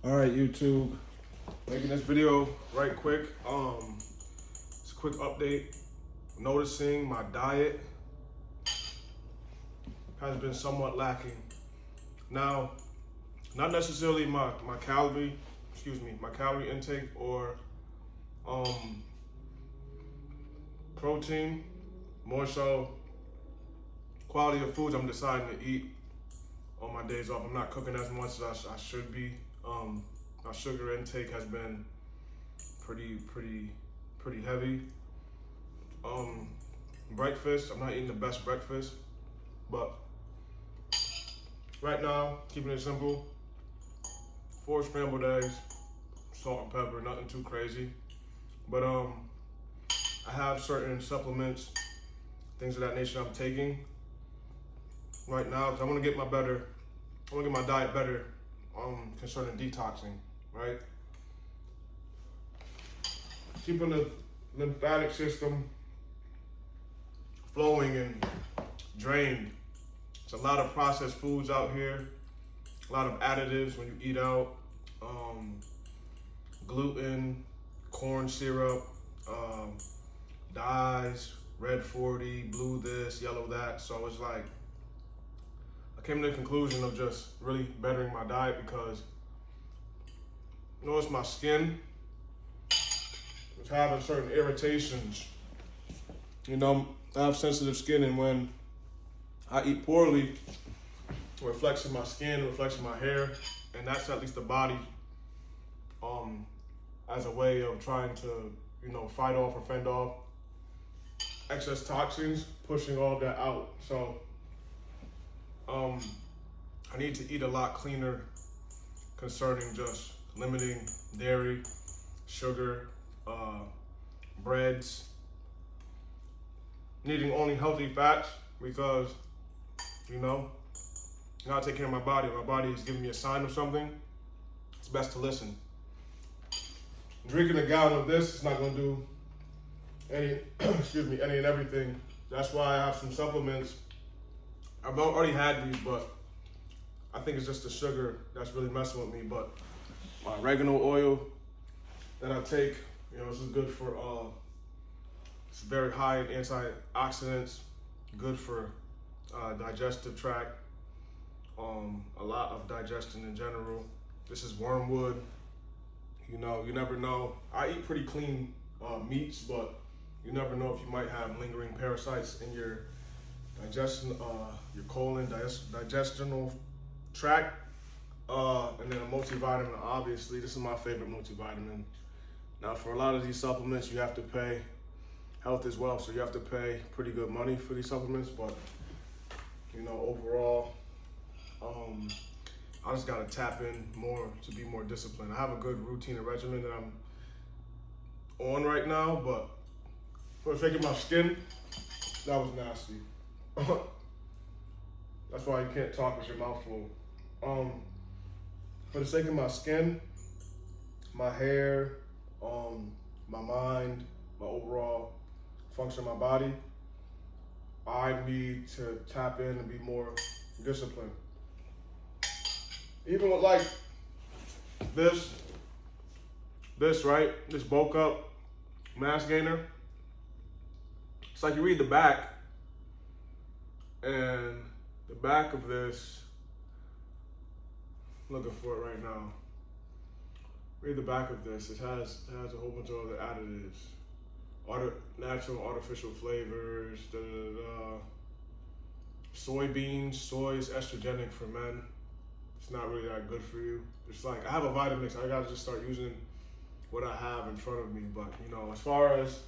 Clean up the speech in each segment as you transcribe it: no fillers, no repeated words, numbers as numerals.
All right, YouTube, making this video right quick. It's a quick update. Noticing my diet has been somewhat lacking. Now, not necessarily my calorie intake or protein, more so quality of foods I'm deciding to eat on my days off. I'm not cooking as much as I should be. My sugar intake has been pretty heavy. Breakfast, I'm not eating the best breakfast, but right now, keeping it simple, 4 scrambled eggs, salt and pepper, nothing too crazy. But I have certain supplements, things of that nature I'm taking right now because I want to get my diet better concerning detoxing, right? Keeping the lymphatic system flowing and drained. There's a lot of processed foods out here, a lot of additives when you eat out, gluten, corn syrup, dyes, red 40, blue this, yellow that. So it's like, I came to the conclusion of just really bettering my diet because you notice my skin was having certain irritations. You know, I have sensitive skin, and when I eat poorly, it reflects in my skin, it reflects in my hair, and that's at least the body as a way of trying to, fight off or fend off excess toxins, pushing all that out. So I need to eat a lot cleaner concerning just limiting dairy, sugar, breads, needing only healthy fats because, I gotta take care of my body. My body is giving me a sign of something. It's best to listen. Drinking a gallon of this is not gonna do any and everything. That's why I have some supplements. I've already had these, but I think it's just the sugar that's really messing with me. But my oregano oil that I take, this is good for, it's very high in antioxidants, good for digestive tract, a lot of digestion in general. This is wormwood. You never know. I eat pretty clean meats, but you never know if you might have lingering parasites in your digestion, your colon, digestional tract, and then a multivitamin. Obviously, this is my favorite multivitamin. Now, for a lot of these supplements, you have to pay health as well, so you have to pay pretty good money for these supplements. But overall, I just gotta tap in more to be more disciplined. I have a good routine and regimen that I'm on right now, but for the sake of my skin, that was nasty. That's why you can't talk with your mouth full. For the sake of my skin, my hair, my mind, my overall function of my body, I need to tap in and be more disciplined. Even with like this, right? This bulk up mass gainer. It's like you read the back, and the back of this, looking for it right now. Read the back of this. It has a whole bunch of other additives, natural artificial flavors. Soybeans. Soy is estrogenic for men. It's not really that good for you. It's like I have a Vitamix. I gotta just start using what I have in front of me. But as far as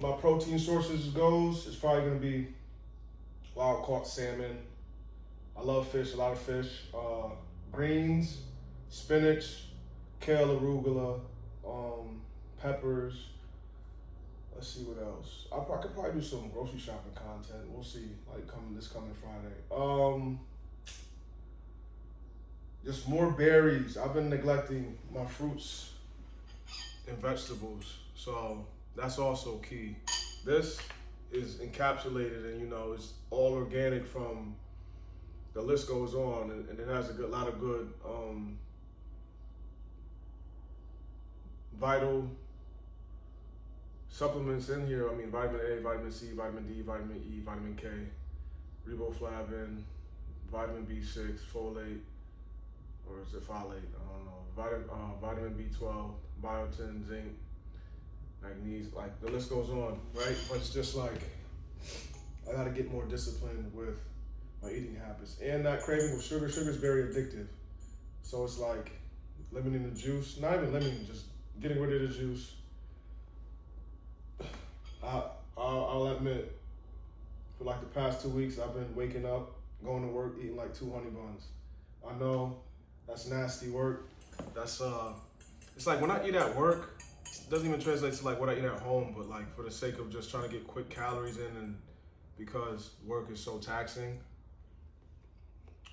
my protein sources goes, it's probably gonna be wild caught salmon. I love fish, a lot of fish. Greens, spinach, kale, arugula, peppers. Let's see what else. I could probably do some grocery shopping content. We'll see, this coming Friday. Just more berries. I've been neglecting my fruits and vegetables, so that's also key. This is encapsulated and it's all organic from, the list goes on, and it has a lot of good vital supplements in here. I mean, vitamin A, vitamin C, vitamin D, vitamin E, vitamin K, riboflavin, vitamin B6, folate, or is it folate? I don't know. Vitamin B12, biotin, zinc, magnesium. Like the list goes on, right? But it's just like I gotta get more disciplined with my eating habits, and that craving with sugar. Sugar is very addictive. So it's like limiting the juice, not even limiting, just getting rid of the juice. I'll admit, for like the past 2 weeks, I've been waking up, going to work, eating like 2 honey buns. I know that's nasty work. That's it's like when I eat at work, it doesn't even translate to like what I eat at home, but like for the sake of just trying to get quick calories in, and because work is so taxing,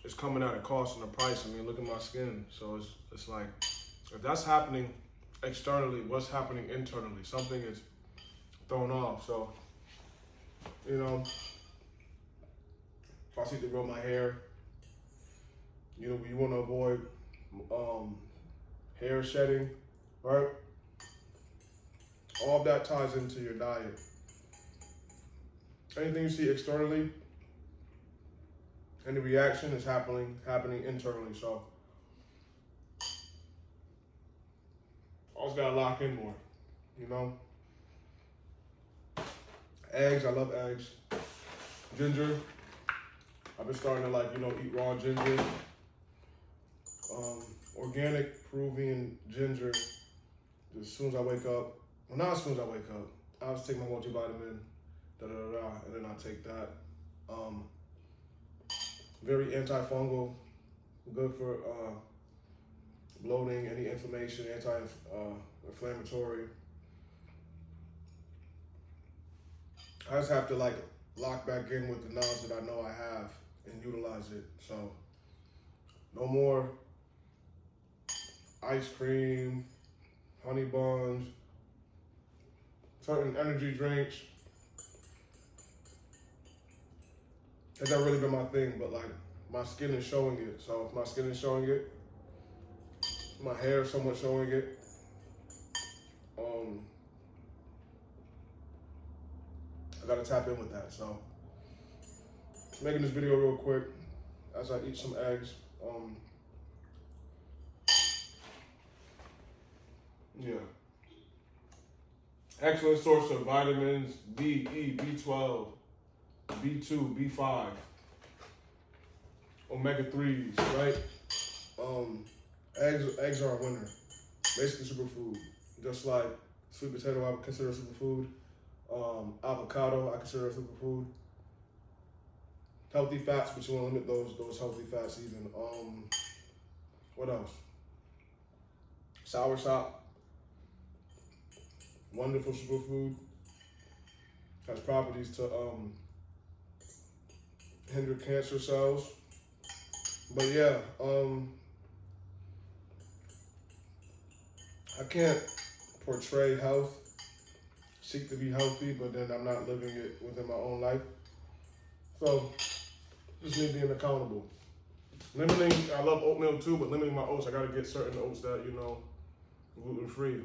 it's coming at a cost and a price. I mean, look at my skin. So it's like, if that's happening externally, what's happening internally? Something is thrown off. So, you know, if I see to grow my hair, you know, you want to avoid hair shedding, right? All of that ties into your diet. Anything you see externally, any reaction is happening internally. So always gotta lock in more, you know. Eggs, I love eggs. Ginger, I've been starting to like, you know, eat raw ginger. Organic Peruvian ginger. As soon as I wake up, well, not as soon as I wake up, I'll just take my multivitamin, and then I take that. Very antifungal, good for bloating, any inflammation, anti-inflammatory. I just have to like lock back in with the knowledge that I know I have and utilize it. So no more ice cream, honey buns, certain energy drinks. That's not really been my thing, but like my skin is showing it. So if my skin is showing it, my hair is somewhat showing it. I gotta tap in with that. So making this video real quick as I eat some eggs. Yeah. Excellent source of vitamins D, E, B12, B2, B5, omega-3s, right? Eggs are a winner. Basically superfood. Just like sweet potato, I would consider a superfood. Avocado, I consider a superfood. Healthy fats, but you want to limit those healthy fats even. What else? Soursop. Wonderful superfood. Has properties to hinder cancer cells. But yeah, I can't portray health, seek to be healthy, but then I'm not living it within my own life. So just me being accountable. Limiting, I love oatmeal too, but limiting my oats, I gotta get certain oats that, you know, gluten-free.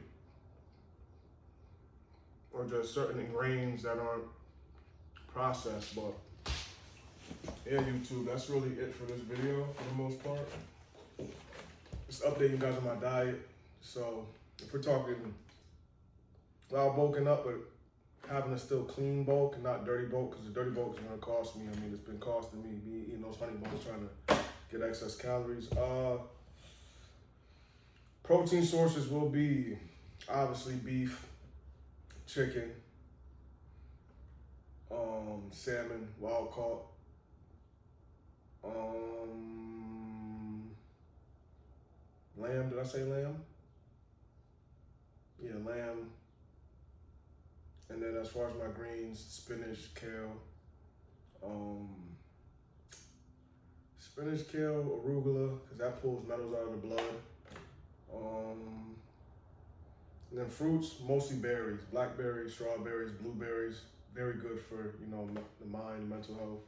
Or just certain grains that aren't processed. But yeah, YouTube, that's really it for this video for the most part. Just updating you guys on my diet. So if we're talking about bulking up, but having a still clean bulk and not dirty bulk, because the dirty bulk is gonna cost me. I mean, it's been costing me eating those honey buns, trying to get excess calories. Protein sources will be obviously beef, chicken, salmon, wild caught, lamb. Did I say lamb? Yeah, lamb. And then as far as my greens, spinach, kale, arugula, because that pulls metals out of the blood. And then fruits, mostly berries, blackberries, strawberries, blueberries, very good for, you know, the mind, mental health.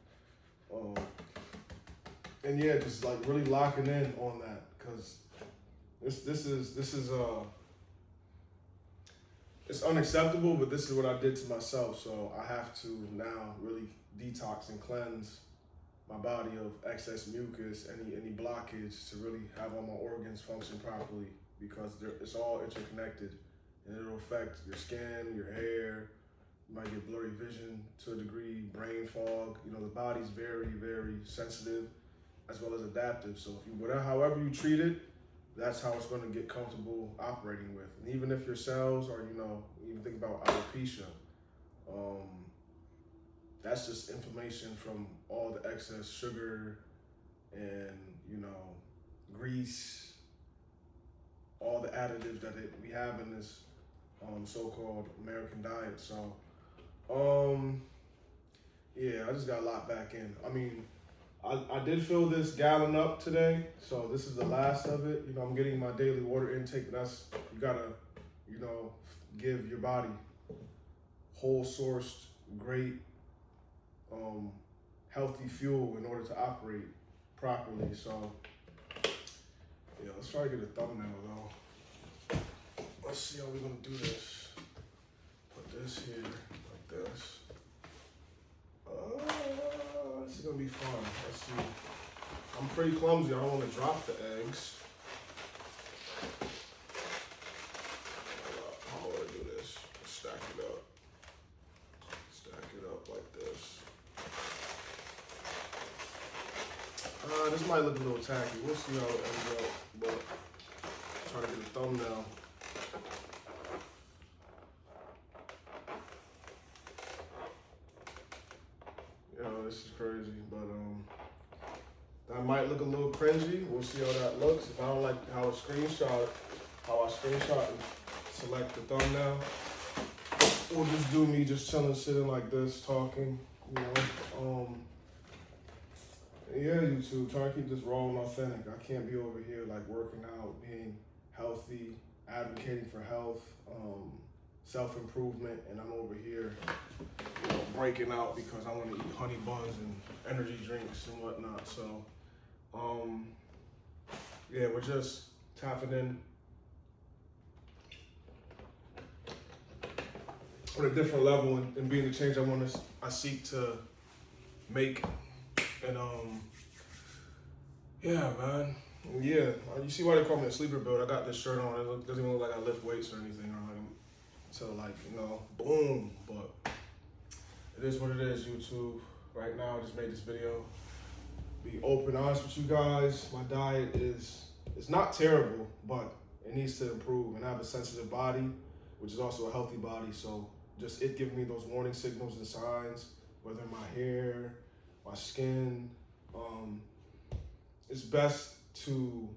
And yeah, just like really locking in on that, because this is it's unacceptable, but this is what I did to myself. So I have to now really detox and cleanse my body of excess mucus, any blockage, to really have all my organs function properly, because it's all interconnected, and it'll affect your skin, your hair. You might get blurry vision to a degree, brain fog. You know, the body's very, very sensitive as well as adaptive. So if you, however you treat it, that's how it's going to get comfortable operating with. And even if your cells are, you know, even think about alopecia, that's just inflammation from all the excess sugar and, you know, grease, all the additives that we have in this so-called American diet. So, yeah, I just got a lot back in. I mean, I did fill this gallon up today, so this is the last of it. You know, I'm getting my daily water intake, but that's, you gotta, you know, give your body whole sourced, great, healthy fuel in order to operate properly. So, yeah, let's try to get a thumbnail though. Let's see how we're gonna do this. Put this here, like this. This is gonna be fun. Let's see. I'm pretty clumsy. I don't want to drop the eggs. How do I do this? Stack it up. Stack it up like this. This might look a little tacky. We'll see how it ends up. But try to get a thumbnail. This is crazy, but that might look a little cringy. We'll see how that looks. If I don't like how I screenshot and select the thumbnail, we'll just do me just chilling, sitting like this, talking, you know. Yeah, YouTube, trying to keep this raw and authentic. I can't be over here like working out, being healthy, advocating for health, self-improvement, and I'm over here, you know, breaking out because I want to eat honey buns and energy drinks and whatnot. So, yeah, we're just tapping in on a different level and being the change I seek to make. And yeah, man. Yeah, you see why they call me a sleeper build. I got this shirt on. It doesn't even look like I lift weights or anything, or like, so like, you know, boom. But it is what it is, YouTube. Right now, I just made this video. Be open, honest with you guys. My diet it's not terrible, but it needs to improve. And I have a sensitive body, which is also a healthy body. So just it giving me those warning signals and signs, whether my hair, my skin. It's best to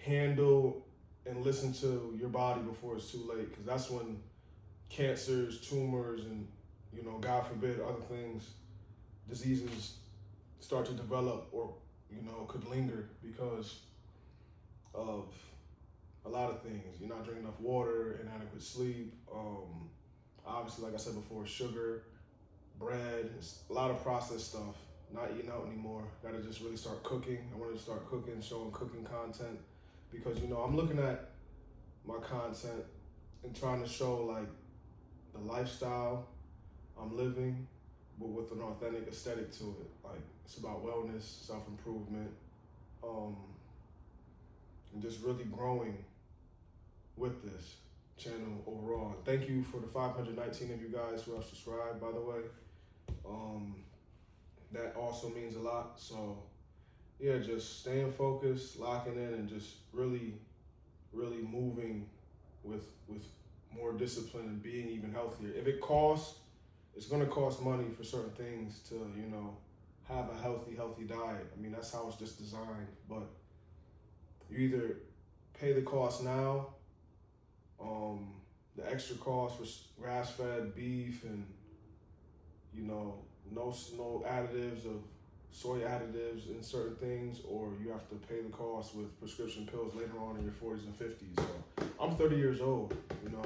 handle and listen to your body before it's too late, because that's when cancers, tumors, and, you know, God forbid, other things, diseases start to develop, or, you know, could linger because of a lot of things. You're not drinking enough water, inadequate sleep, obviously, like I said before, sugar, bread, a lot of processed stuff. Not eating out anymore. Gotta just really start cooking. I wanted to start cooking, showing cooking content, because, you know, I'm looking at my content and trying to show like the lifestyle I'm living, but with an authentic aesthetic to it. Like, it's about wellness, self-improvement, and just really growing with this channel overall. And thank you for the 519 of you guys who have subscribed, by the way. That also means a lot. So yeah, just staying focused, locking in, and just really, really moving with more discipline and being even healthier. If it costs, it's gonna cost money for certain things to, you know, have a healthy diet. I mean, that's how it's just designed. But you either pay the cost now, the extra cost for grass-fed beef and, you know, no additives of soy additives in certain things, or you have to pay the cost with prescription pills later on in your 40s and 50s. So I'm 30 years old, you know.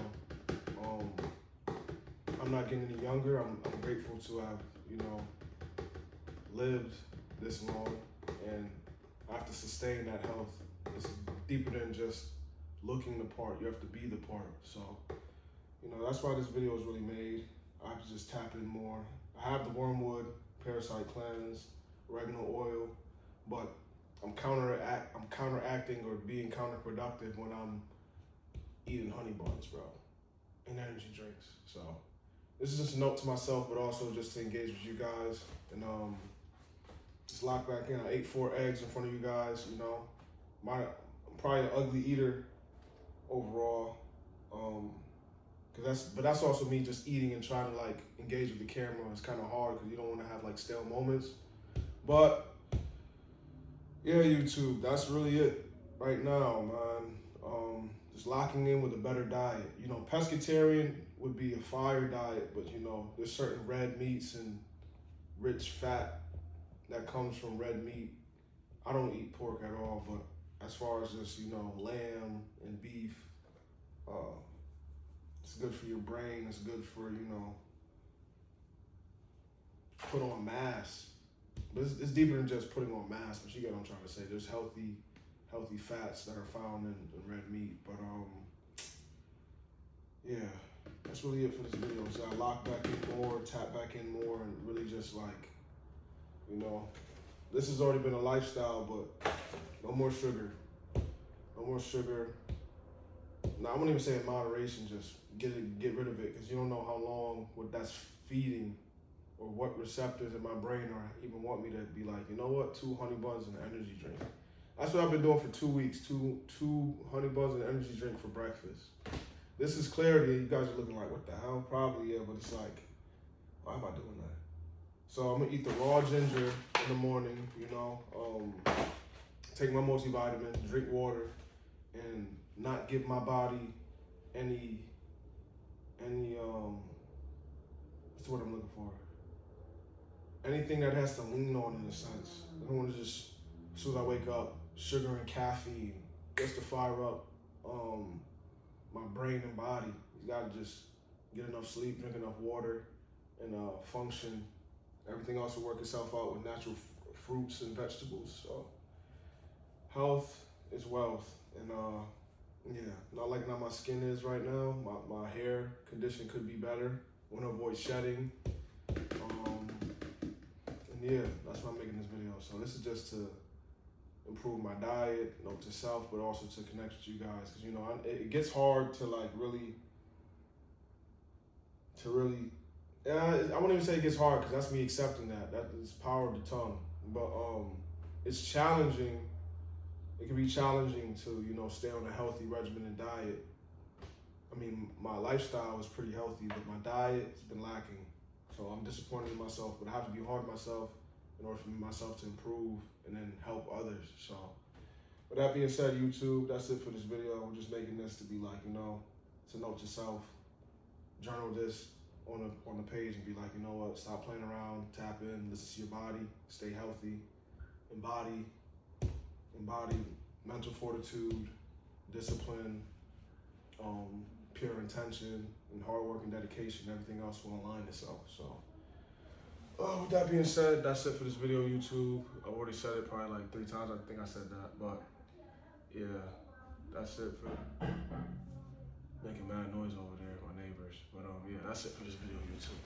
I'm not getting any younger. I'm grateful to have, you know, lived this long, and I have to sustain that health. It's deeper than just looking the part. You have to be the part. So, you know, that's why this video is really made. I have to just tap in more. I have the wormwood, parasite cleanse, oregano oil, but I'm counteracting or being counterproductive when I'm eating honey buns, bro, and energy drinks. So this is just a note to myself, but also just to engage with you guys and just lock back in. I ate 4 eggs in front of you guys. You know, I'm probably an ugly eater overall. But that's also me just eating and trying to like engage with the camera. It's kind of hard because you don't want to have like stale moments. But yeah, YouTube, that's really it right now, man. Just locking in with a better diet. You know, pescatarian would be a fire diet, but you know, there's certain red meats and rich fat that comes from red meat. I don't eat pork at all, but as far as just, you know, lamb and beef, it's good for your brain. It's good for, you know, put on mass. But it's deeper than just putting on mass, but you get what I'm trying to say. There's healthy fats that are found in red meat. But yeah, that's really it for this video. So I lock back in more, tap back in more, and really just like, you know, this has already been a lifestyle, but no more sugar. No more sugar. Now, I wouldn't even say in moderation, just get rid of it, because you don't know how long what that's feeding or what receptors in my brain are even want me to be like, you know what, 2 honey buns and an energy drink. That's what I've been doing for 2 weeks, two honey buns and an energy drink for breakfast. This is clarity. You guys are looking like, what the hell? Probably, yeah, but it's like, why am I doing that? So I'm gonna eat the raw ginger in the morning, you know, take my multivitamin, drink water, and not give my body any what's the word I'm looking for? Anything that has to lean on, in a sense. I don't want to just, as soon as I wake up, sugar and caffeine just to fire up my brain and body. You gotta just get enough sleep, drink enough water, and function. Everything else will work itself out with natural fruits and vegetables. So health is wealth, and yeah, not liking how my skin is right now. My hair condition could be better. Want to avoid shedding. And yeah, that's why I'm making this video. So this is just to improve my diet, note to self, but also to connect with you guys. Because, you know, it gets hard to like really, I wouldn't even say it gets hard, because that's me accepting that. That is power of the tongue. But it's challenging. It can be challenging to, you know, stay on a healthy regimen and diet. I mean, my lifestyle is pretty healthy, but my diet has been lacking. So I'm disappointed in myself, but I have to be hard on myself in order for myself to improve and then help others. So with that being said, YouTube, that's it for this video. I'm just making this to be like, you know, it's a note to self. Journal this on the page and be like, you know what, stop playing around, tap in, listen to your body, stay healthy, embody mental fortitude, discipline, pure intention, and hard work and dedication. Everything else will align itself. So with that being said, that's it for this video, YouTube. I've already said it probably like 3 times. I think I said that, but yeah, that's it for making mad noise over there, my neighbors. But yeah, that's it for this video, YouTube.